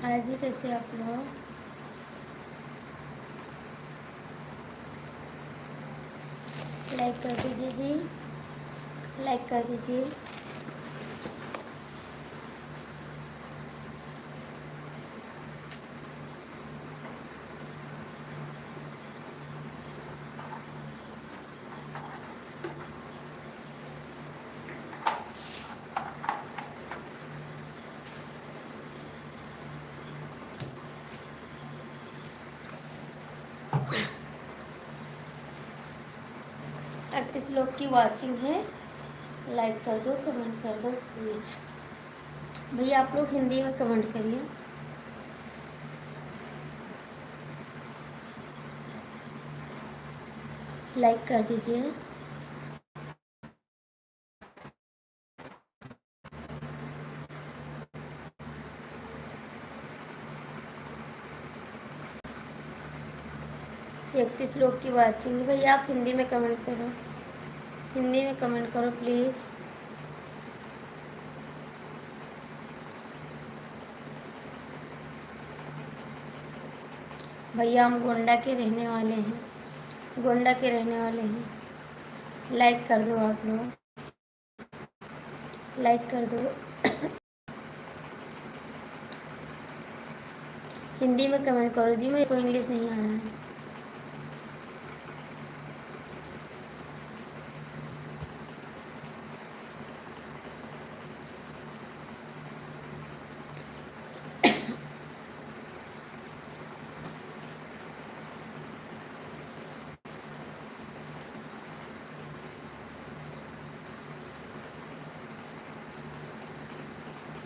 आज ही कैसे आप लोग लाइक कर दीजिए जी, लाइक कर दीजिए। किस लोग की वाचिंग है लाइक कर दो, कमेंट कर दो प्लीज। भैया आप लोग हिंदी में कमेंट करिए। लाइक कर दीजिए। इकतीस लोग की वाचिंग है। भैया आप हिंदी में कमेंट करो, हिंदी में कमेंट करो प्लीज़। भैया हम गोंडा के रहने वाले हैं, गोंडा के रहने वाले हैं। लाइक कर दो आप लोग, लाइक कर दो। हिंदी में कमेंट करो जी, मेरे को इंग्लिश नहीं आ रहा है।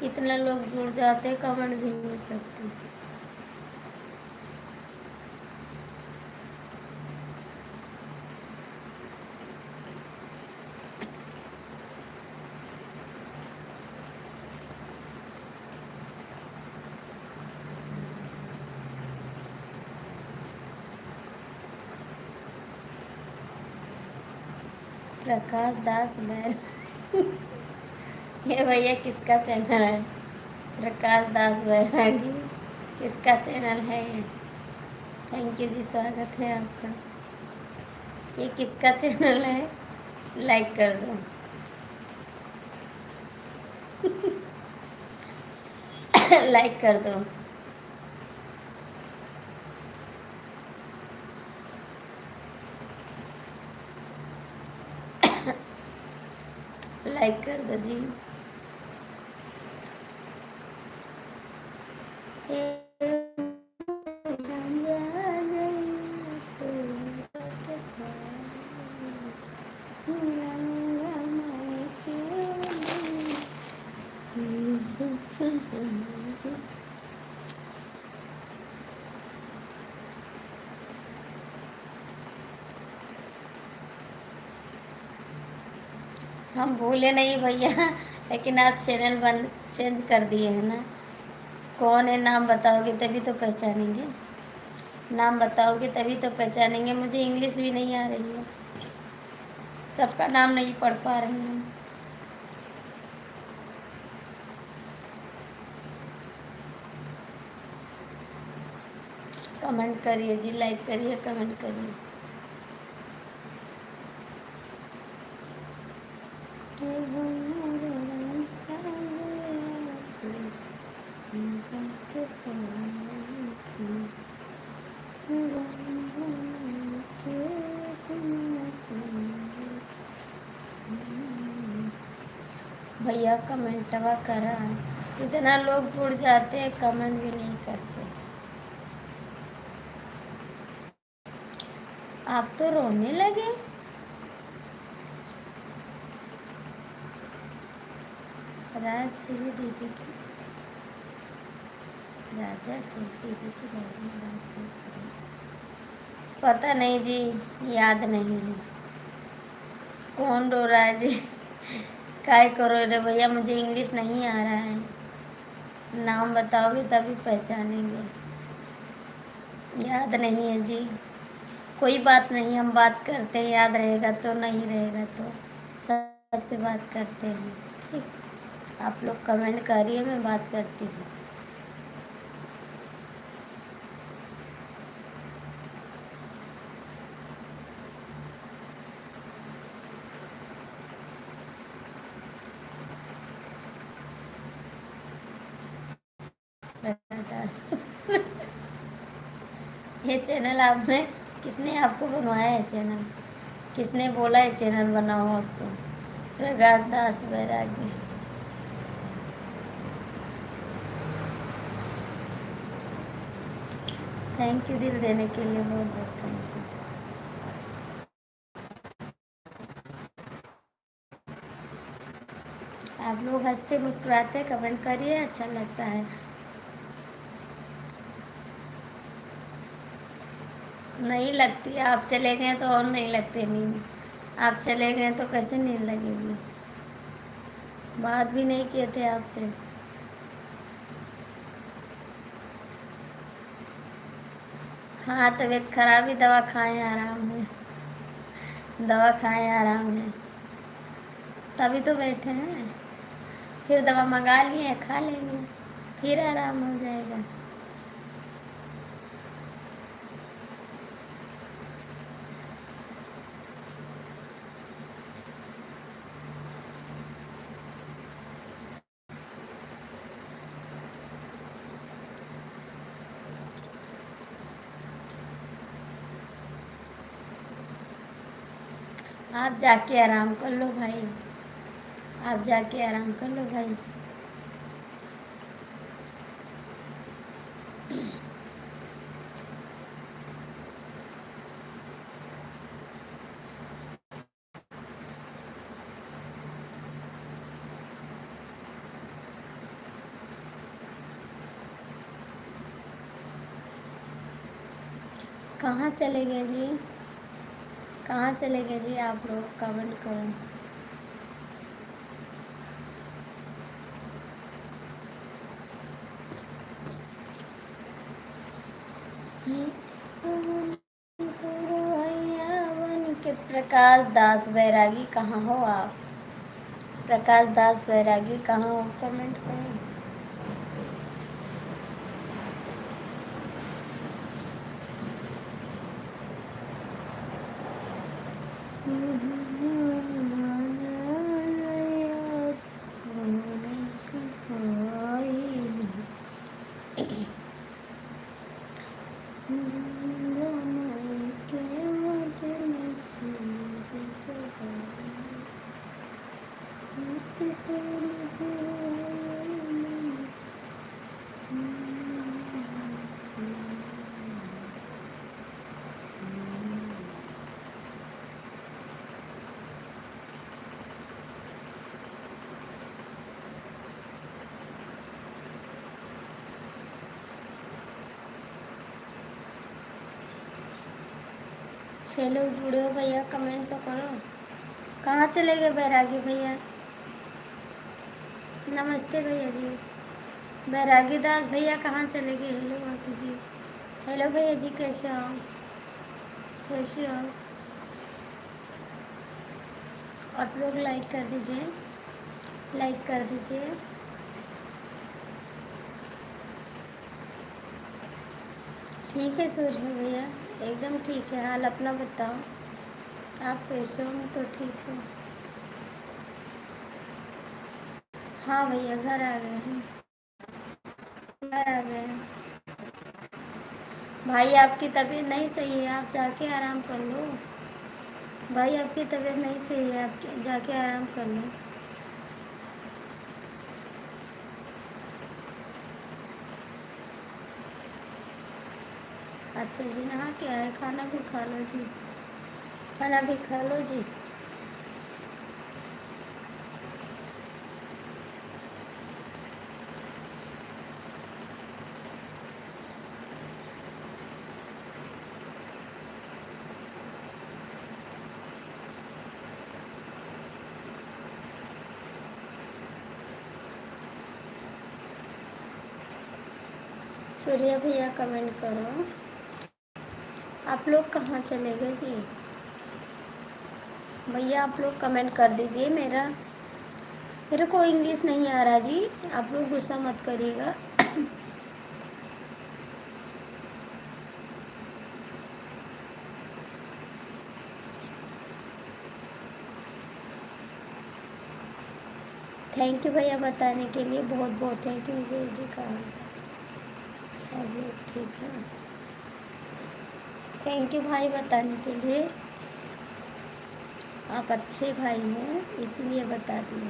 इतना लोग जुड़ जाते हैं, कमेंट भी नहीं करते। प्रकाश दास बैर ये भैया किसका चैनल है? प्रकाश दास बैरागी किसका चैनल है ये? थैंक यू जी, स्वागत है आपका। ये किसका चैनल है? लाइक कर दो। लाइक कर दो। लाइक कर दो जी। हम भूले नहीं भैया, लेकिन आप चैनल बन चेंज कर दिए हैं ना। कौन है? नाम बताओगे तभी तो पहचानेंगे। नाम बताओगे तभी तो पहचानेंगे। मुझे इंग्लिश भी नहीं आ रही है, सबका नाम नहीं पढ़ पा रही हूँ। कमेंट करिए जी, लाइक करिए, कमेंट करिए। भैया कमेंटवा करा, इतना लोग जुड़ जाते हैं, कमेंट भी नहीं करते। आप तो रोने लगे। राजश्री दीदी की, राजा श्री दीदी की बारे में बात करें। पता नहीं जी, याद नहीं है। कौन रो रहा है जी? काय करो रे भैया, मुझे इंग्लिश नहीं आ रहा है। नाम बताओगे तभी पहचानेंगे। याद नहीं है जी। कोई बात नहीं, हम बात करते हैं, याद रहेगा तो, नहीं रहेगा तो सबसे बात करते हैं। ठीक, आप लोग कमेंट करिए, मैं बात करती हूँ। ये चैनल आपने, किसने आपको बनवाया है चैनल? किसने बोला है चैनल बनाओ आपको? प्रकाश दास बैरागी। थैंक यू दिल देने के लिए, बहुत बहुत थैंक यू। आप लोग हंसते मुस्कुराते कमेंट करिए, अच्छा लगता है। नहीं लगती, आप चले गए तो और नहीं लगते नींद। आप चले गए तो कैसे नींद लगेगी? बात भी नहीं किए थे आपसे। हाँ, तबीयत खराब ही, दवा खाएं, आराम है। दवा खाएं, आराम है, तभी तो बैठे हैं। फिर दवा मंगा लिए, खा लेंगे, फिर आराम हो जाएगा। आप जाके आराम कर लो भाई, आप जाके आराम कर लो भाई। कहाँ चले गए जी? कहाँ चले गए जी? आप लोग कमेंट करो। प्रकाश दास बैरागी कहाँ हो आप? प्रकाश दास बैरागी कहाँ हो, कमेंट करो। छह लोग जुड़े हो भैया, कमेंट तो करो। कहाँ चले गए बैरागी भैया? नमस्ते भैया जी। बैरागी दास भैया कहाँ चले गए? हेलो बाकी जी। हेलो भैया जी, कैसे हो? कैसे हो आप लोग? लाइक कर दीजिए, लाइक कर दीजिए। ठीक है सूर्य भैया, एकदम ठीक है। हाल अपना बताओ, आप कैसे हो? तो ठीक है। हाँ भैया, घर आ गए हैं, घर आ गए हैं। भाई आपकी तबीयत नहीं सही है, आप जाके आराम कर लो। भाई आपकी तबीयत नहीं सही है, आप जाके आराम कर लो। अच्छा जी, नहा के आए? खाना भी खा लो जी, खाना भी खा लो जी। सूर्या भैया कमेंट करो। आप लोग कहाँ चले गए जी? भैया आप लोग कमेंट कर दीजिए। मेरे को इंग्लिश नहीं आ रहा जी, आप लोग गुस्सा मत करिएगा। थैंक यू भैया बताने के लिए, बहुत बहुत थैंक यू विजय जी का। सब लोग ठीक है, थैंक यू भाई बताने के लिए। आप अच्छे भाई हैं इसलिए बता दिए।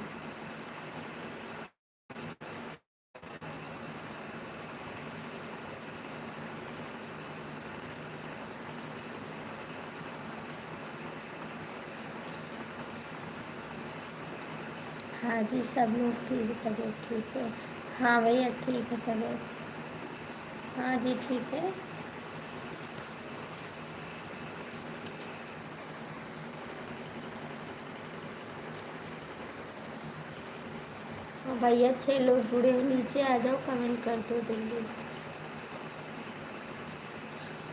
हाँ जी, सब लोग ठीक है, तबीयत ठीक है। हाँ भैया ठीक है तबीयत, हाँ जी ठीक है। हाँ भैया, 6 लोग जुड़े हैं, नीचे आ जाओ, कमेंट कर दो। दिल्ली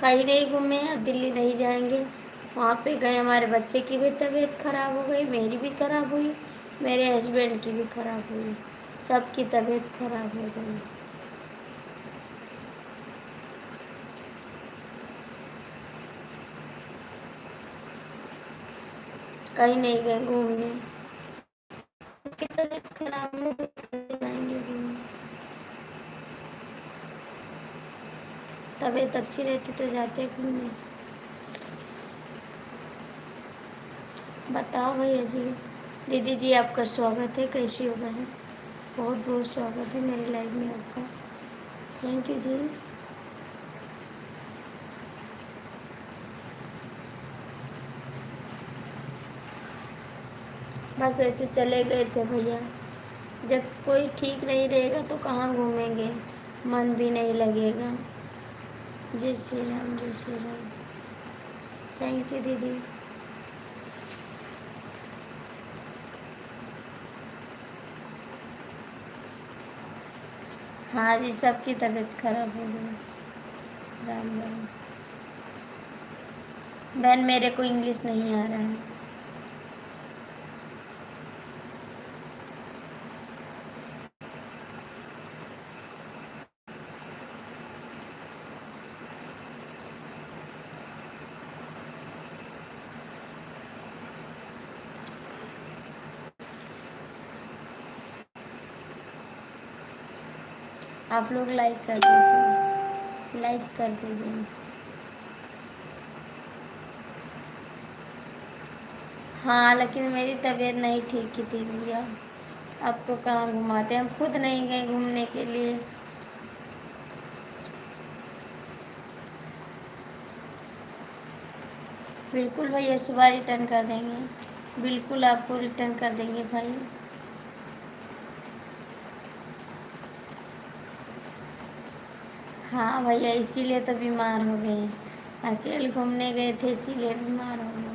कहीं नहीं घूमे, अब दिल्ली नहीं जाएंगे। वहाँ पे गए, हमारे बच्चे की भी तबीयत खराब हो गई, मेरी भी खराब हुई, मेरे हस्बैंड की भी खराब हुई, सबकी तबीयत खराब हो गई। कहीं नहीं गए घूमने, सबकी तबीयत खराब हो गई, कहीं जाएंगे घूमने। तबीयत अच्छी रहती तो जाते घूमने। बताओ भैया जी। दीदी जी आपका स्वागत है, कैसी हो बहन? बहुत बहुत स्वागत है मेरी लाइफ में आपका, थैंक यू जी। बस ऐसे चले गए थे भैया, जब कोई ठीक नहीं रहेगा तो कहाँ घूमेंगे, मन भी नहीं लगेगा। जय श्री राम, जय श्री राम। थैंक यू दीदी। हाँ जी, सबकी तबीयत खराब हो गई। राम राम। बहन मेरे को इंग्लिश नहीं आ रहा है। आप लोग लाइक कर दीजिए, लाइक कर दीजिए। हाँ लेकिन मेरी तबीयत नहीं ठीक की थी भैया। अब तो कहाँ घुमाते, हम खुद नहीं गए घूमने के लिए। बिल्कुल भैया सुबह रिटर्न कर देंगे, बिल्कुल आपको रिटर्न कर देंगे भाई। हाँ भैया इसीलिए तो बीमार हो गए, अकेले घूमने गए थे इसीलिए बीमार हो गए।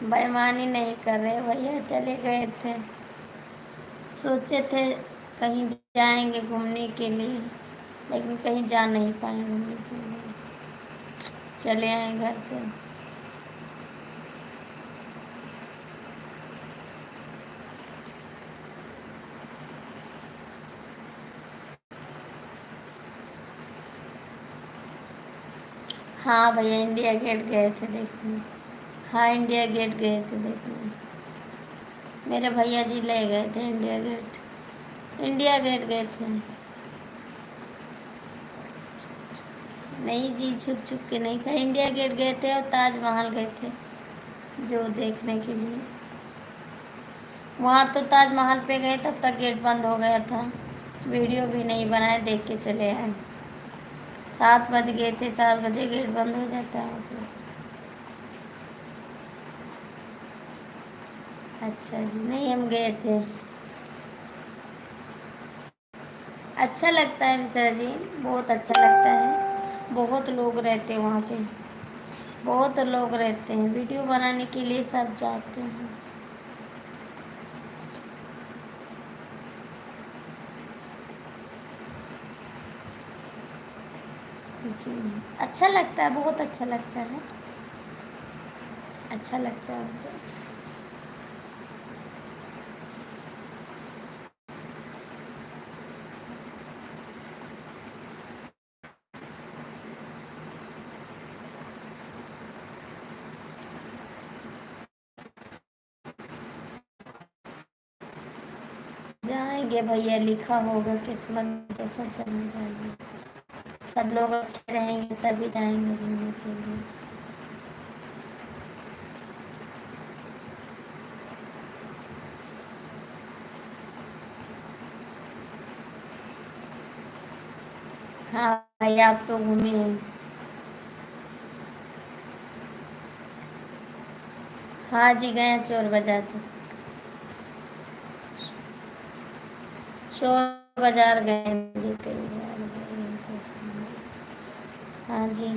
बेईमानी नहीं कर रहे भैया, चले गए थे, सोचे थे कहीं जाएंगे घूमने के लिए, लेकिन कहीं जा नहीं पाए घूमने के लिए, चले आए घर पे। हाँ भैया इंडिया गेट गए थे देखने। हाँ इंडिया गेट गए थे देखने, मेरे भैया जी ले गए थे इंडिया गेट, इंडिया गेट गए थे। नहीं जी छुप छुप के नहीं था, इंडिया गेट गए थे और ताजमहल गए थे जो देखने के लिए। वहाँ तो ताजमहल पे गए तब तक गेट बंद हो गया था, वीडियो भी नहीं बनाए, देख के चले आए। 7 बज गए थे, 7 बजे गेट बंद हो जाता है वहाँ पे। अच्छा जी, नहीं हम गए थे। अच्छा लगता है मिश्रा जी, बहुत अच्छा लगता है, बहुत लोग रहते हैं वहाँ पे, बहुत लोग रहते हैं, वीडियो बनाने के लिए सब जाते हैं। जी अच्छा लगता है, बहुत अच्छा लगता है, अच्छा लगता है हमको। जाएंगे भैया, लिखा होगा किस्मत तो सब चले जाएंगे, सब लोग अच्छे रहेंगे तभी जाएंगे घूमने के लिए। हाँ भैया आप तो घूमे हैं। हाँ जी गए हैं चोर बाजार तक, चोर बाजार गए हैं जी कई बार गए हैं। हाँ जी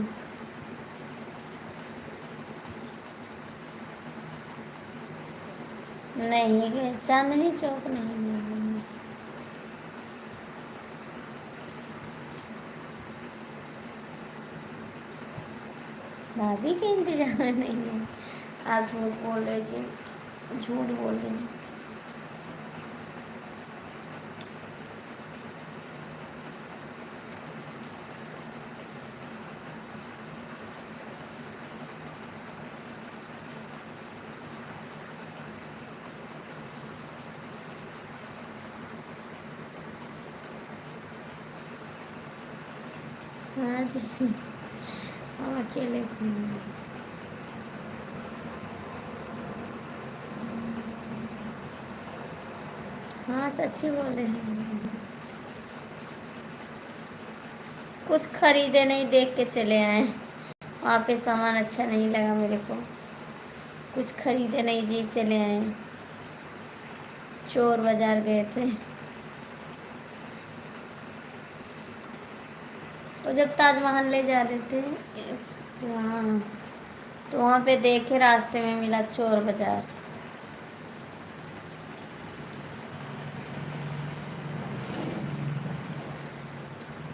नहीं गए, चांदनी चौक नहीं गए। भाभी के इंतजाम में नहीं है, आप झूठ बोल रहे जी, झूठ बोल रहे जी। हाँ जी हम अकेले घूमेंगे। हाँ सच्ची बोल रहे हैं, कुछ खरीदे नहीं, देख के चले आए, वहाँ पे सामान अच्छा नहीं लगा मेरे को, कुछ खरीदे नहीं जी चले आए, चोर बाजार गए थे। वो जब ताजमहल ले जा रहे थे वहाँ, तो वहाँ पे देखे रास्ते में मिला चोर बाजार।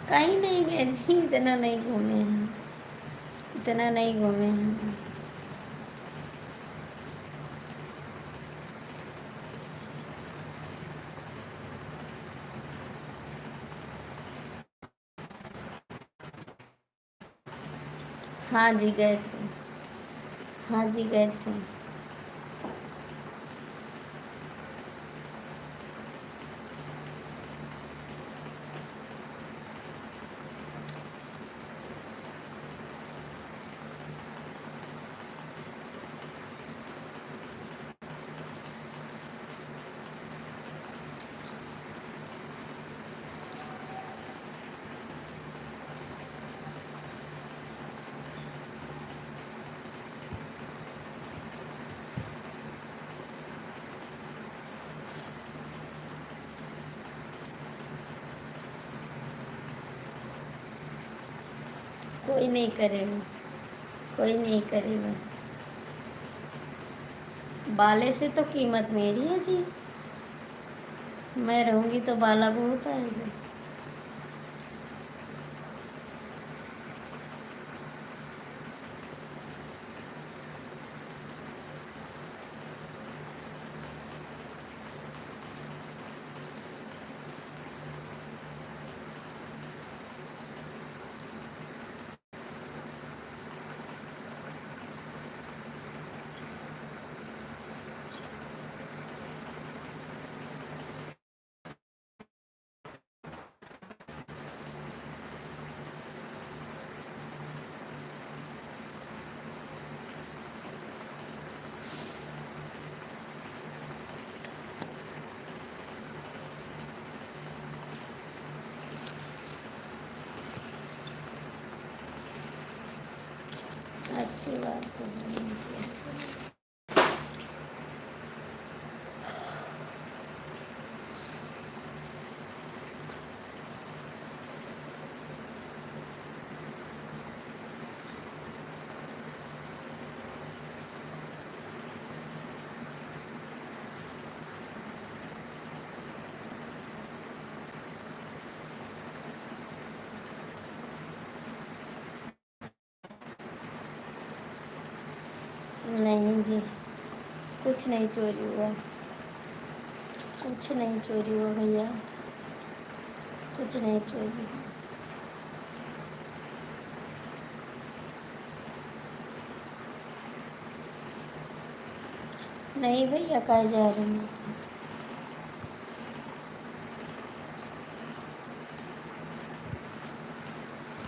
कहीं नहीं गए जी, इतना नहीं घूमे हैं, इतना नहीं घूमे हैं। हाँ जी गए थे। हाँ जी गए थे। कोई नहीं करेगा, कोई नहीं करेगा। बाले से तो कीमत मेरी है जी, मैं रहूँगी तो बाला बहुत आएगा। अच्छी बात तो है। नहीं जी, कुछ नहीं चोरी हुआ, कुछ नहीं चोरी हुआ भैया, कुछ नहीं चोरी हुआ। नहीं भैया, कहाँ जा रहे हैं?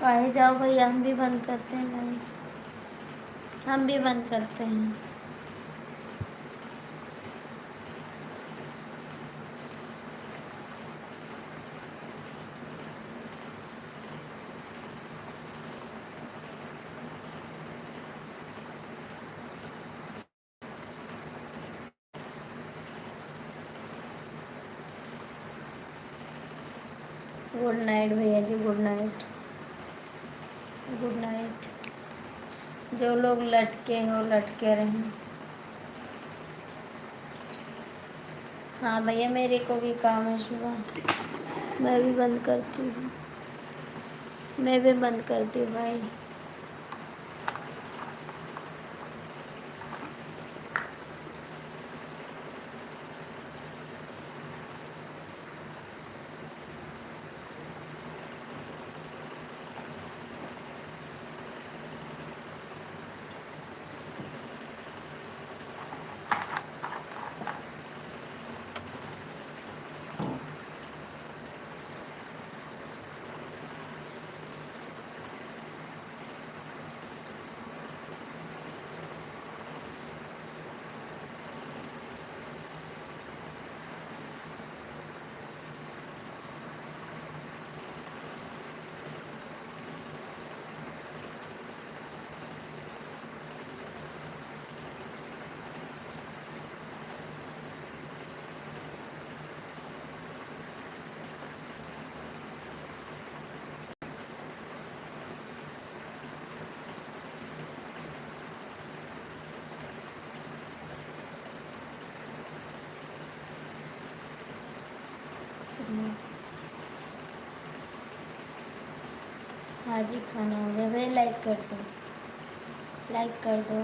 कहीं जाओ भैया, हम भी बंद करते हैं भाई, हम भी बंद करते हैं। गुड नाइट भैया जी, गुड नाइट, गुड नाइट। जो लोग लटके हैं वो लटके रहें। हाँ भैया, मेरे को भी काम है सुबह, मैं भी बंद करती हूँ, मैं भी बंद करती हूँ भाई। हाँ जी, खाना हो गया भाई। लाइक कर दो, लाइक कर दो।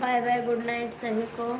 बाय बाय, गुड नाइट सभी को।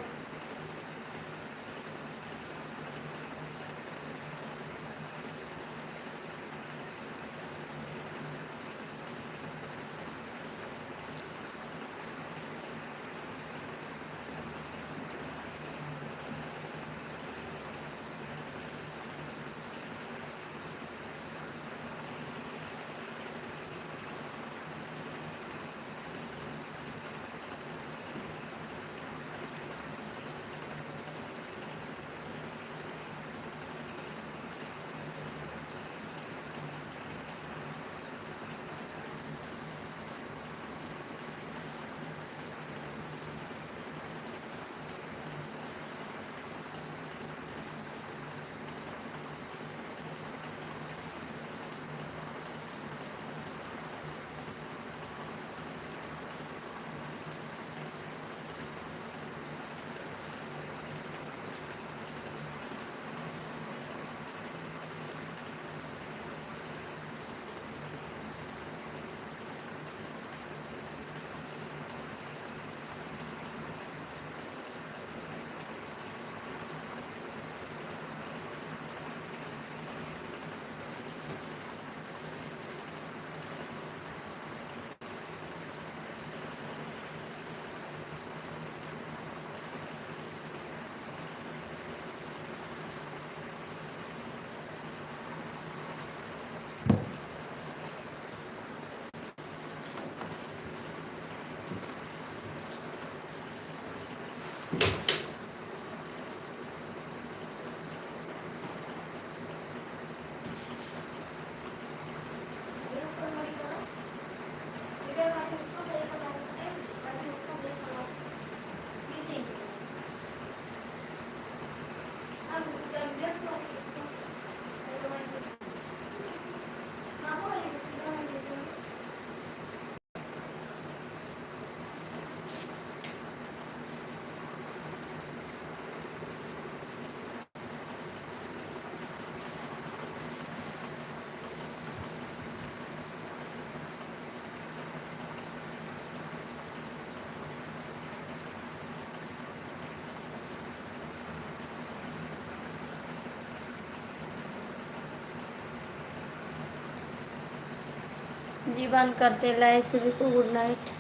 जी बंद करते लाइव, सभी को good night.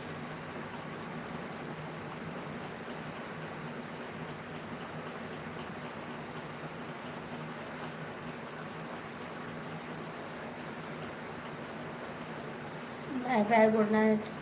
Bye bye, good night.